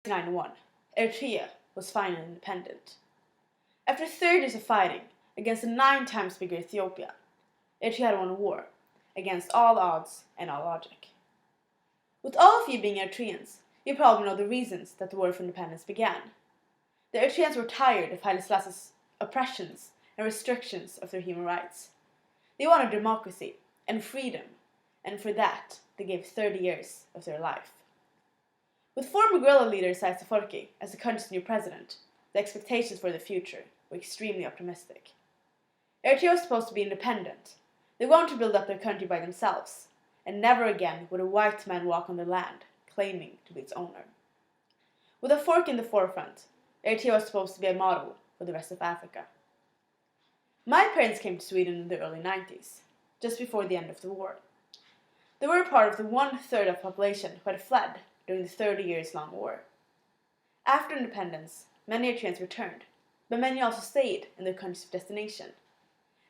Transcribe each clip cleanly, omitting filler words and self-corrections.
1991, Eritrea was finally independent. After 30 years of fighting against a 9 times bigger Ethiopia, Eritrea had won a war against all odds and all logic. With all of you being Eritreans, you probably know the reasons that the war for independence began. The Eritreans were tired of Haile Selassie's oppressions and restrictions of their human rights. They wanted democracy and freedom, and for that, they gave 30 years of their life. With former guerrilla leader Rhetoric as the country's new president, the expectations for the future were extremely optimistic. Eritrea was supposed to be independent. They wanted to build up their country by themselves, and never again would a white man walk on their land, claiming to be its owner. With a fork in the forefront, Eritrea was supposed to be a model for the rest of Africa. My parents came to Sweden in the early 90s, just before the end of the war. They were a part of the 1/3 of the population who had fled during the 30 years long war. After independence, many Eritreans returned, but many also stayed in their countries of destination.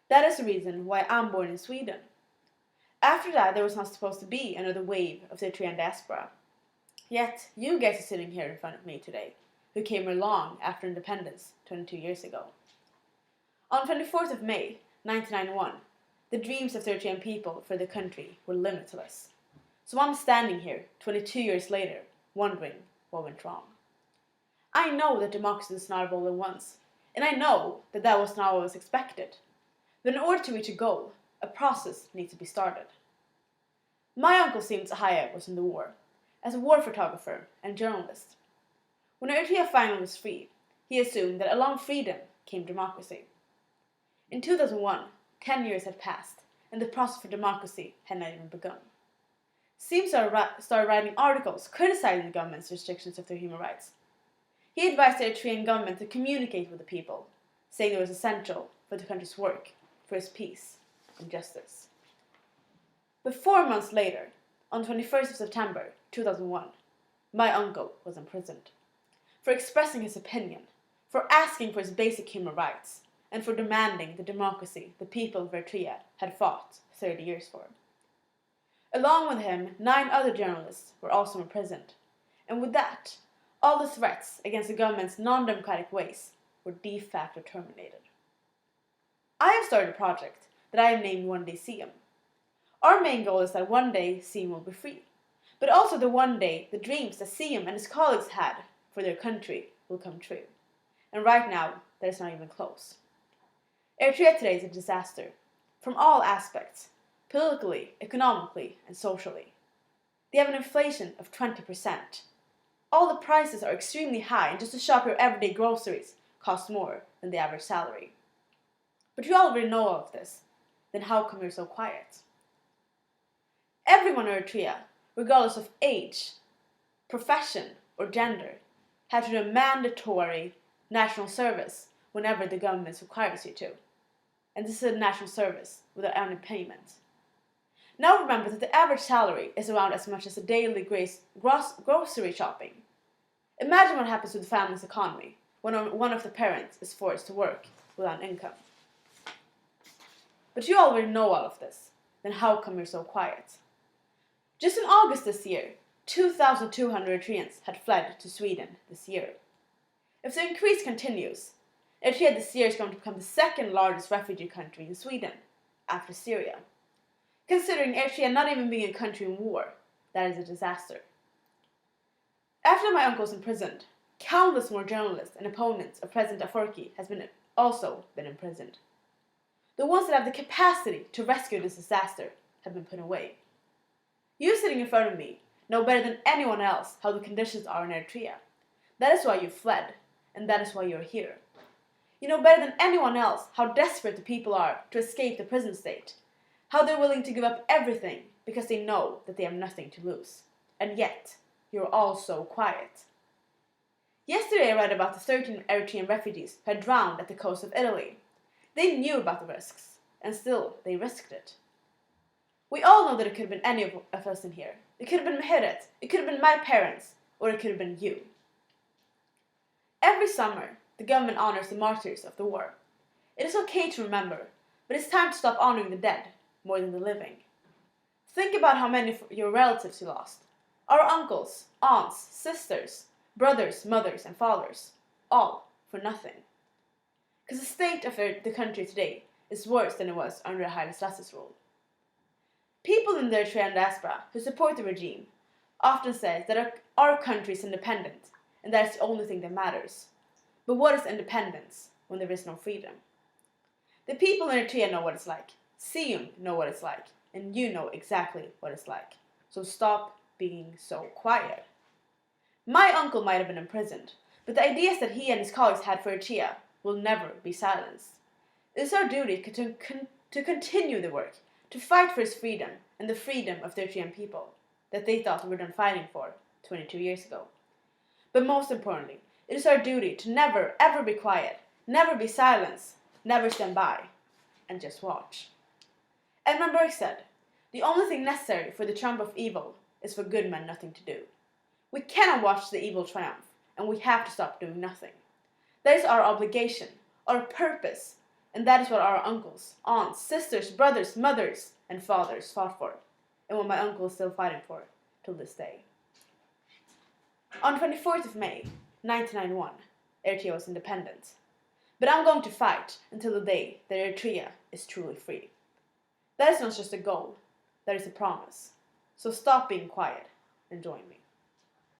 That is the reason why I'm born in Sweden. After that, there was not supposed to be another wave of the Eritrean diaspora. Yet, you guys are sitting here in front of me today, who came along after independence 22 years ago. On 24th of May, 1991, the dreams of the Eritrean people for the country were limitless. So I'm standing here, 22 years later, wondering what went wrong. I know that democracy is not all at once, and I know that that was not what was expected. But in order to reach a goal, a process needs to be started. My uncle Sims Ahaya was in the war, as a war photographer and journalist. When Eritrea finally was free, he assumed that along freedom came democracy. In 2001, 10 years had passed, and the process for democracy had not even begun. Sims started writing articles criticizing the government's restrictions of their human rights. He advised the Eritrean government to communicate with the people, saying it was essential for the country's work, for its peace and justice. But 4 months later, on 21st of September 2001, my uncle was imprisoned for expressing his opinion, for asking for his basic human rights, and for demanding the democracy the people of Eritrea had fought 30 years for. Along with him, 9 other journalists were also imprisoned, and with that, all the threats against the government's non-democratic ways were de facto terminated. I have started a project that I have named One Day Siem. Our main goal is that one day Siem will be free, but also that one day the dreams that Siem and his colleagues had for their country will come true. And right now, that is not even close. Eritrea today is a disaster, from all aspects, politically, economically, and socially. They have an inflation of 20%. All the prices are extremely high, and just to shop your everyday groceries costs more than the average salary. But you already know all of this, then how come you're so quiet? Everyone in Eritrea, regardless of age, profession, or gender, have to do a mandatory national service whenever the government requires you to. And this is a national service without any payment. Now remember that the average salary is around as much as a daily grocery shopping. Imagine what happens to the family's economy when one of the parents is forced to work without income. But you already know all of this, then how come you're so quiet? Just in August this year, 2,200 Eritreans had fled to Sweden this year. If the increase continues, Eritrea this year is going to become the second largest refugee country in Sweden, after Syria. Considering Eritrea not even being a country in war, that is a disaster. After my uncle was imprisoned, countless more journalists and opponents of President Afwerki has also been imprisoned. The ones that have the capacity to rescue this disaster have been put away. You sitting in front of me know better than anyone else how the conditions are in Eritrea. That is why you fled, and that is why you are here. You know better than anyone else how desperate the people are to escape the prison state, how they're willing to give up everything because they know that they have nothing to lose. And yet, you're all so quiet. Yesterday I read about the 13 Eritrean refugees who had drowned at the coast of Italy. They knew about the risks, and still they risked it. We all know that it could have been any of us in here. It could have been Mehret, it could have been my parents, or it could have been you. Every summer, the government honors the martyrs of the war. It is okay to remember, but it's time to stop honoring the dead more than the living. Think about how many of your relatives you lost. Our uncles, aunts, sisters, brothers, mothers, and fathers, all for nothing. Because the state of the country today is worse than it was under Haile Selassie's rule. People in the Eritrean diaspora who support the regime often say that our country is independent and that is the only thing that matters. But what is independence when there is no freedom? The people in Eritrea know what it's like, Sium know what it's like, and you know exactly what it's like. So stop being so quiet. My uncle might have been imprisoned, but the ideas that he and his colleagues had for Eritrea will never be silenced. It is our duty to continue the work, to fight for his freedom and the freedom of the Eritrean people that they thought we were done fighting for 22 years ago. But most importantly, it is our duty to never ever be quiet, never be silenced, never stand by, and just watch. Edmund Burke said, "The only thing necessary for the triumph of evil is for good men nothing to do." We cannot watch the evil triumph, and we have to stop doing nothing. That is our obligation, our purpose, and that is what our uncles, aunts, sisters, brothers, mothers, and fathers fought for, and what my uncle is still fighting for till this day. On 24th of May, 1991, Eritrea was independent. But I'm going to fight until the day that Eritrea is truly free. That is not just a goal, that is a promise. So stop being quiet and join me.